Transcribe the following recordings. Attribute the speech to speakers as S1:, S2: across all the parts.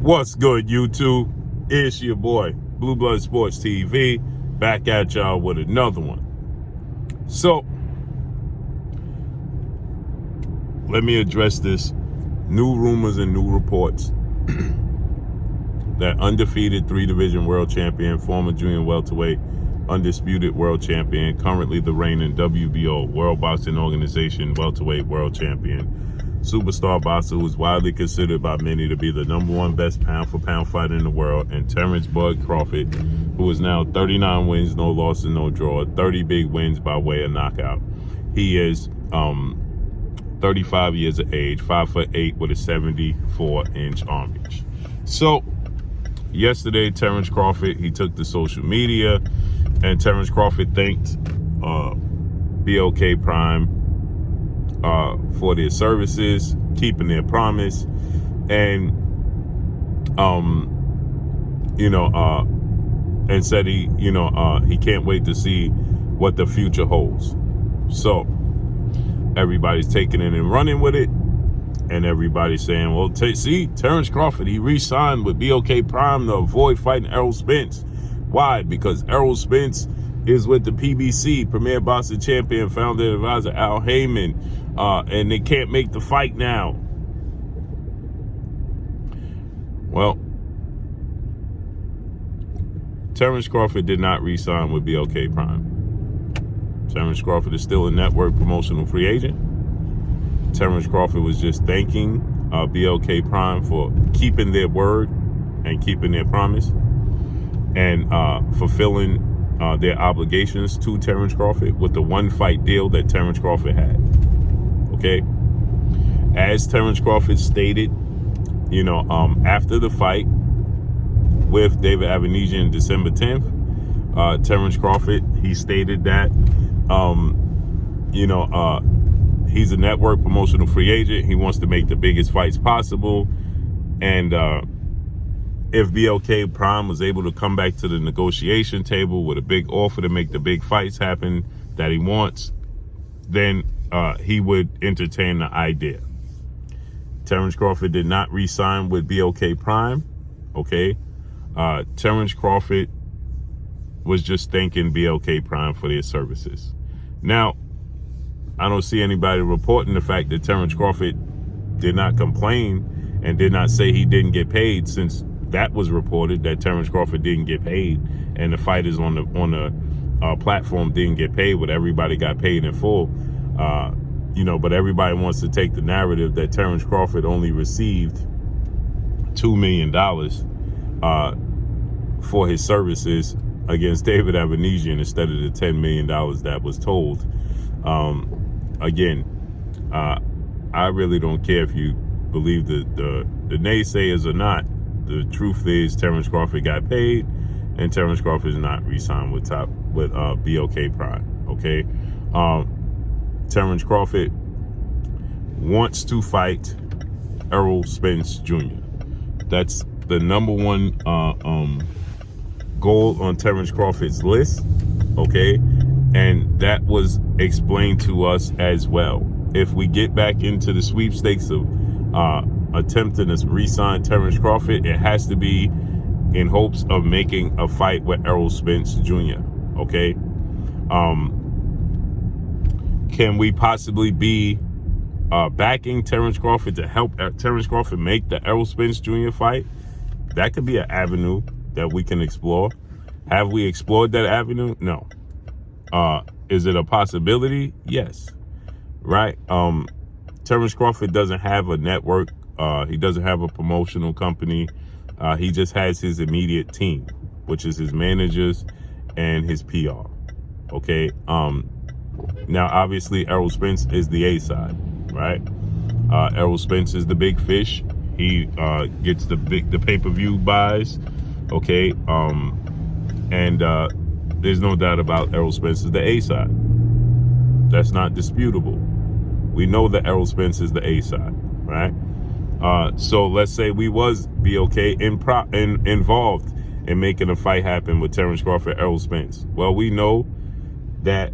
S1: What's good, YouTube? It's your boy, Blue Blood Sports TV, back at y'all with another one. So, let me address this. New rumors and new reports that undefeated 3-division world champion, former junior welterweight, undisputed world champion, currently the reigning WBO, World Boxing Organization welterweight world champion, superstar boxer who is widely considered by many to be the #1 best pound-for-pound fighter in the world, and Terence Crawford, who is now 39 wins, no losses, no draw, 30 big wins by way of knockout. He is 35 years of age, 5'8" with a 74-inch arm reach. So, yesterday, Terence Crawford, he took to social media, and Terence Crawford thanked Blkprime for their services, keeping their promise, and and said he can't wait to see what the future holds. So everybody's taking it and running with it, and everybody's saying, well, see, Terence Crawford, he re-signed with Blkprime to avoid fighting Errol Spence. Why? Because Errol Spence is with the PBC, Premier Boxing Champion, founder and advisor Al Heyman, and they can't make the fight now. Well, Terence Crawford did not re-sign with Blkprime. Terence Crawford is still a network promotional free agent. Terence Crawford was just thanking Blkprime for keeping their word and keeping their promise and fulfilling their obligations to Terence Crawford with the one-fight deal that Terence Crawford had. Okay? As Terence Crawford stated, after the fight with David Avanesian December 10th, Terence Crawford, he stated that, he's a network promotional free agent. He wants to make the biggest fights possible. And if Blkprime was able to come back to the negotiation table with a big offer to make the big fights happen that he wants, then he would entertain the idea. Terence Crawford did not re-sign with Blkprime. Okay? Terence Crawford was just thanking Blkprime for their services. Now, I don't see anybody reporting the fact that Terence Crawford did not complain and did not say he didn't get paid, since that was reported that Terence Crawford didn't get paid and the fighters on the platform didn't get paid, but everybody got paid in full. But everybody wants to take the narrative that Terence Crawford only received $2 million for his services against David Avanesian instead of the $10 million that was told. I really don't care if you believe the naysayers or not. The truth is Terence Crawford got paid, and Terence Crawford is not re-signed with Blkprime. Okay, Terence Crawford wants to fight Errol Spence Jr. That's the #1 goal on Terence Crawford's list. Okay, and that was explained to us as well. If we get back into the sweepstakes of attempting to re-sign Terence Crawford, it has to be in hopes of making a fight with Errol Spence Jr. Okay, can we possibly be backing Terence Crawford to help Terence Crawford make the Errol Spence Jr. fight? That could be an avenue that we can explore. Have we explored that avenue? No. Is it a possibility? Yes. Right? Terence Crawford doesn't have a network. He doesn't have a promotional company. He just has his immediate team, which is his managers and his PR. Okay? Now, obviously, Errol Spence is the A side, right? Errol Spence is the big fish. He gets the pay-per-view buys. Okay? And there's no doubt about Errol Spence is the A side. That's not disputable. We know that Errol Spence is the A side, right? So let's say we was BOK involved in making a fight happen with Terence Crawford, Errol Spence. Well, we know that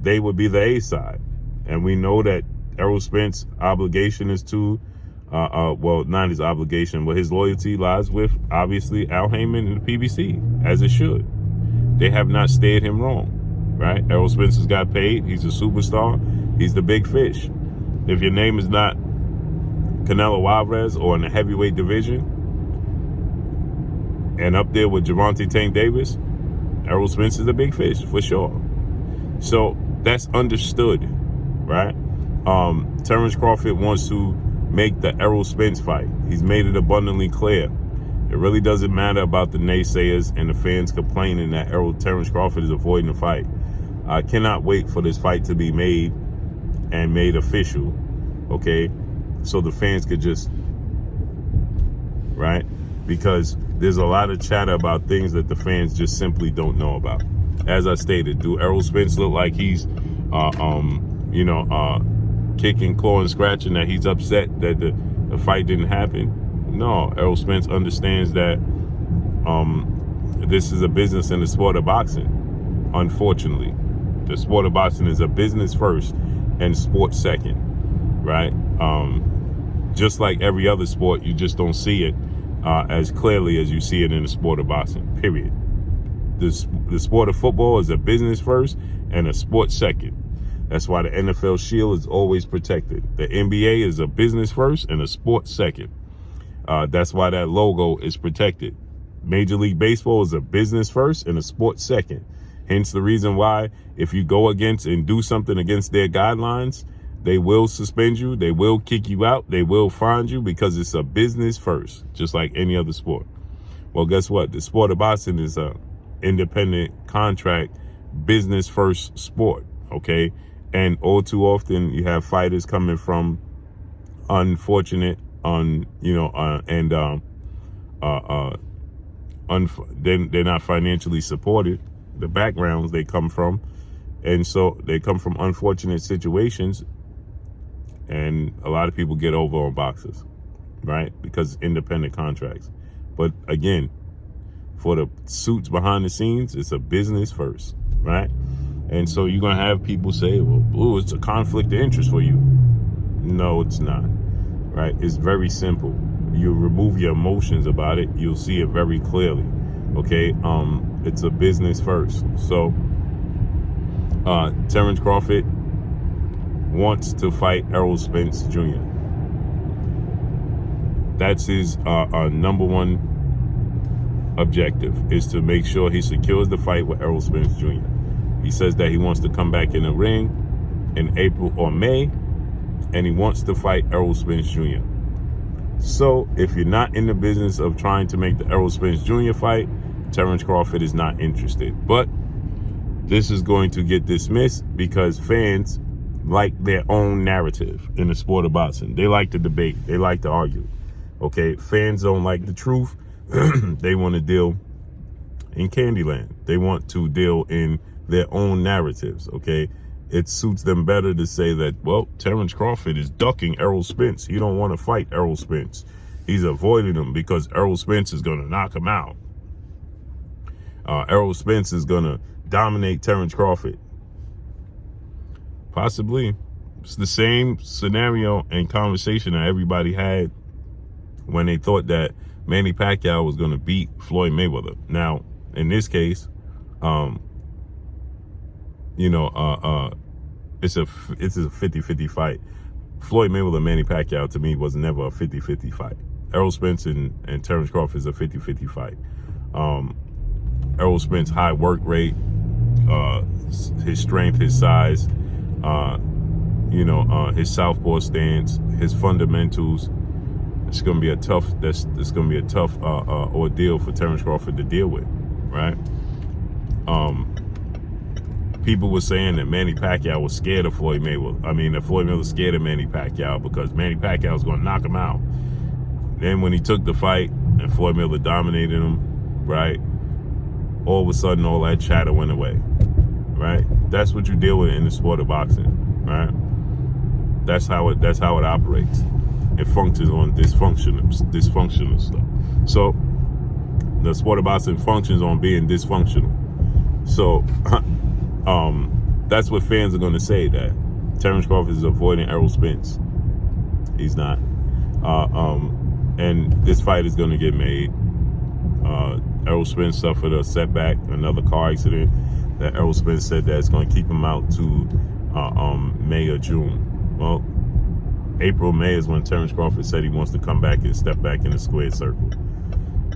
S1: they would be the A side, and we know that Errol Spence obligation is to Well, not his obligation, but his loyalty lies with, obviously, Al Heyman and the PBC, as it should. They have not steered him wrong, right? Errol Spence has got paid. He's a superstar. He's the big fish. If your name is not Canelo Alvarez or in the heavyweight division and up there with Gervonta Tank Davis, Errol Spence is the big fish for sure. So that's understood, right? Terence Crawford wants to make the Errol Spence fight. He's made it abundantly clear. It really doesn't matter about the naysayers and the fans complaining that Terence Crawford is avoiding the fight. I cannot wait for this fight to be made and made official, okay? So the fans could just, right? Because there's a lot of chatter about things that the fans just simply don't know about. As I stated, do Errol Spence look like he's, kicking, clawing, scratching, that he's upset that the fight didn't happen? No, Errol Spence understands that this is a business in the sport of boxing. Unfortunately, the sport of boxing is a business first and sport second, right? Just like every other sport, you just don't see it as clearly as you see it in the sport of boxing, period. The sport of football is a business first and a sport second. That's why the NFL shield is always protected. The NBA is a business first and a sport second. That's why that logo is protected. Major League Baseball is a business first and a sport second. Hence the reason why if you go against and do something against their guidelines, they will suspend you, they will kick you out, they will fine you, because it's a business first, just like any other sport. Well, guess what? The sport of boxing is a independent contract, business first sport, okay? And all too often you have fighters coming from unfortunate, they're not financially supported, the backgrounds they come from, and so they come from unfortunate situations, and a lot of people get over on boxers, right? Because independent contracts. But again, for the suits behind the scenes, it's a business first, right? And so you're going to have people say, well, ooh, it's a conflict of interest for you. No, it's not, right? It's very simple. You remove your emotions about it, you'll see it very clearly, okay? It's a business first. So Terence Crawford wants to fight Errol Spence Jr. That's his number one objective, is to make sure he secures the fight with Errol Spence Jr. He says that he wants to come back in the ring in April or May, and he wants to fight Errol Spence Jr. So if you're not in the business of trying to make the Errol Spence Jr. fight, Terence Crawford is not interested. But this is going to get dismissed because fans like their own narrative in the sport of boxing. They like to debate. They like to argue. Okay, fans don't like the truth. They want to deal in Candyland. They want to deal in their own narratives, okay? It suits them better to say that, well, Terence Crawford is ducking Errol Spence. He don't want to fight Errol Spence. He's avoiding him because Errol Spence is going to knock him out. Errol Spence is going to dominate Terence Crawford. Possibly. It's the same scenario and conversation that everybody had when they thought that Manny Pacquiao was going to beat Floyd Mayweather. Now, in this case, it's a 50-50 fight. Floyd Mayweather and Manny Pacquiao, to me, was never a 50-50 fight. Errol Spence and Terence Crawford is a 50-50 fight. Errol Spence, high work rate, his strength, his size, his southpaw stance, his fundamentals. It's going to be a tough. Ordeal for Terence Crawford to deal with, right? People were saying that Manny Pacquiao was scared of Floyd Mayweather. That Floyd Mayweather was scared of Manny Pacquiao because Manny Pacquiao was going to knock him out. Then when he took the fight and Floyd Mayweather dominated him, right? All of a sudden, all that chatter went away, right? That's what you deal with in the sport of boxing, right? That's how it operates. It functions on dysfunctional stuff. So the sport of boxing functions on being dysfunctional. So that's what fans are going to say, that Terence Crawford is avoiding Errol Spence. He's not. And this fight is going to get made. Errol Spence suffered a setback, another car accident that Errol Spence said that it's going to keep him out to May or June. Well, April, May is when Terence Crawford said he wants to come back and step back in the square circle.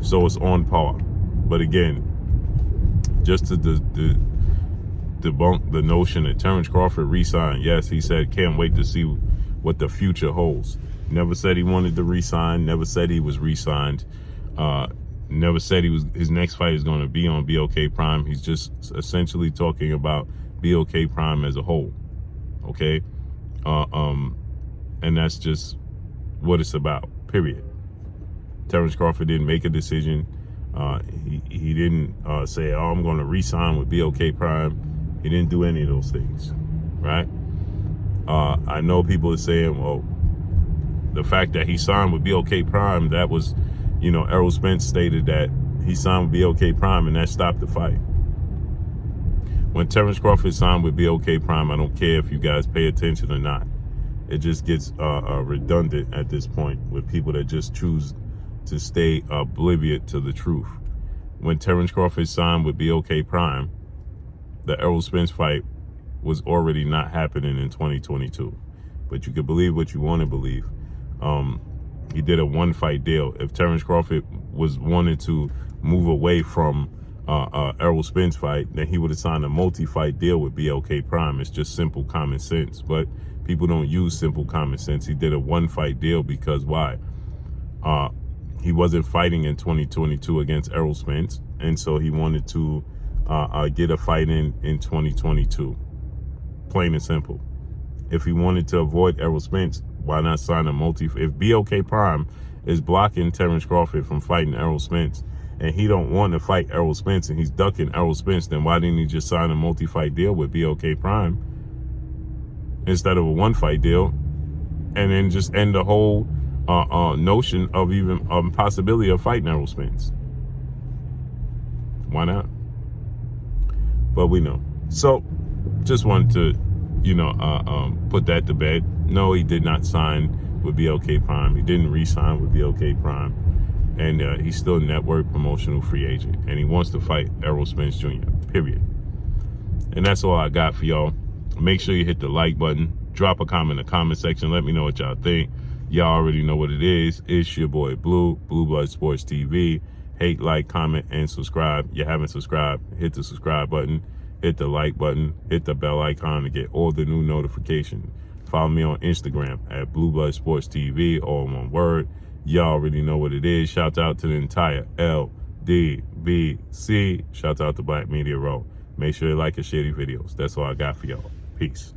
S1: So it's on par. But again, just to debunk the notion that Terence Crawford re-signed. Yes, he said, can't wait to see what the future holds. Never said he wanted to re-sign. Never said he was re-signed. Never said his next fight is going to be on Blkprime. He's just essentially talking about Blkprime as a whole. Okay? And that's just what it's about, period. Terence Crawford didn't make a decision. He didn't say, oh, I'm going to re-sign with Blkprime. He didn't do any of those things, right? I know people are saying, well, the fact that he signed with Blkprime, that was, Errol Spence stated that he signed with Blkprime and that stopped the fight. When Terence Crawford signed with Blkprime, I don't care if you guys pay attention or not. It just gets redundant at this point with people that just choose to stay oblivious to the truth. When Terence Crawford signed with Blkprime, the Errol Spence fight was already not happening in 2022. But you can believe what you want to believe. He did a one-fight deal. If Terence Crawford wanted to move away from Errol Spence fight, then he would have signed a multi-fight deal with Blkprime. It's just simple common sense. But people don't use simple common sense. He did a one-fight deal because why? He wasn't fighting in 2022 against Errol Spence, and so he wanted to get a fight in 2022. Plain and simple. If he wanted to avoid Errol Spence, why not sign a if Blkprime is blocking Terence Crawford from fighting Errol Spence, and he don't want to fight Errol Spence and he's ducking Errol Spence, then why didn't he just sign a multi-fight deal with Blkprime instead of a one-fight deal, and then just end the whole notion of even possibility of fighting Errol Spence? Why not? But we know. So just wanted to put that to bed. No, he did not sign with Blkprime. He didn't re-sign with Blkprime, and he's still a network promotional free agent, and he wants to fight Errol Spence Jr. Period. And that's all I got for y'all. Make sure you hit the like button, drop a comment in the comment section, let me know what y'all think. Y'all already know what it is. It's your boy Blue Blood Sports TV. Hate, like, comment, and subscribe. You haven't subscribed, hit the subscribe button, hit the like button, hit the bell icon to get all the new notifications. Follow me on Instagram at Blue Blood Sports TV, all one word. Y'all already know what it is. Shout out to the entire LDBC. Shout out to Black Media Row. Make sure you like and share these videos. That's all I got for y'all. Peace.